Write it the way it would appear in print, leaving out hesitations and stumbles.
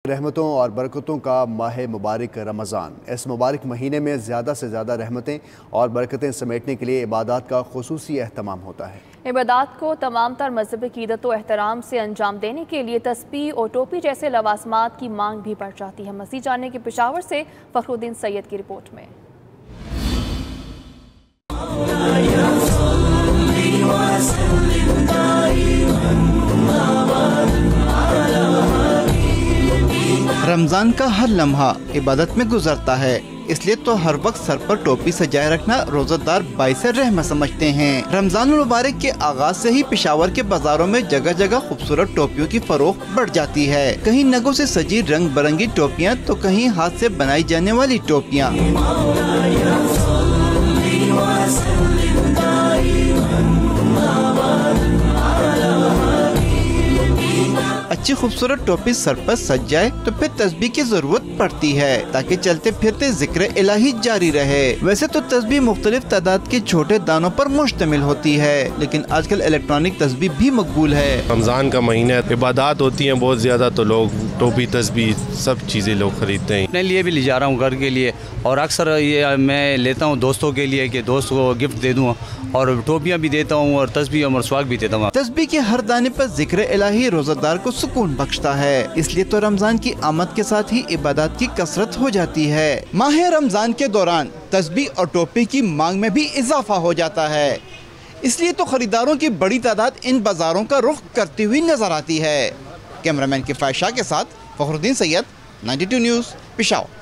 रहमतों और बरकतों का माह मुबारक रमज़ान। इस मुबारक महीने में ज़्यादा से ज़्यादा रहमतें और बरकतें समेटने के लिए इबादत का खुसूसी एहतमाम होता है। इबादत को तमाम तर मजहबी क़ीदत व एहतराम से अंजाम देने के लिए तस्बीह और टोपी जैसे लवाजमात की मांग भी बढ़ जाती है। मज़ीद जानने की पेशावर से फखरुद्दीन सैयद की रिपोर्ट में। रमज़ान का हर लम्हा इबादत में गुजरता है, इसलिए तो हर वक्त सर पर टोपी सजाए रखना रोज़ादार बाइस रहमत समझते हैं। रमज़ान मुबारक के आगाज से ही पेशावर के बाजारों में जगह जगह खूबसूरत टोपियों की फरोख्त बढ़ जाती है। कहीं नगों से सजी रंग बिरंगी टोपियाँ तो कहीं हाथ से बनाई जाने वाली टोपियाँ। अच्छी खूबसूरत टोपी सर पर सज जाए तो फिर तस्बीह की जरूरत पड़ती है ताकि चलते फिरते जिक्र इलाही जारी रहे। वैसे तो तस्बीह मुख्तलिफ तादाद के छोटे दानों पर मुश्तमिल होती है, लेकिन आजकल इलेक्ट्रॉनिक तस्बीह भी मकबूल है। रमजान का महीना इबादत होती है बहुत ज्यादा, तो लोग टोपी तस्बीह सब चीजें लोग खरीदते हैं। अपने लिए भी ले जा रहा हूँ घर के लिए, और अक्सर ये मैं लेता हूँ दोस्तों के लिए कि दोस्त को गिफ्ट दे दूँ, और टोपियाँ भी देता हूँ और तस्बीह और मसवाक भी देता हूँ। तस्बीह के हर दाने पर जिक्र इलाही रोज़ादार को सुकून बख्शता है, इसलिए तो रमजान की आमद के साथ ही इबादत की कसरत हो जाती है। माह रमजान के दौरान तस्बीह और टोपी की मांग में भी इजाफा हो जाता है, इसलिए तो खरीदारों की बड़ी तादाद इन बाजारों का रुख करती हुई नजर आती है। कैमरामैन किफायत शाह के साथ फखरुद्दीन सैयद, 92 न्यूज़, पेशावर।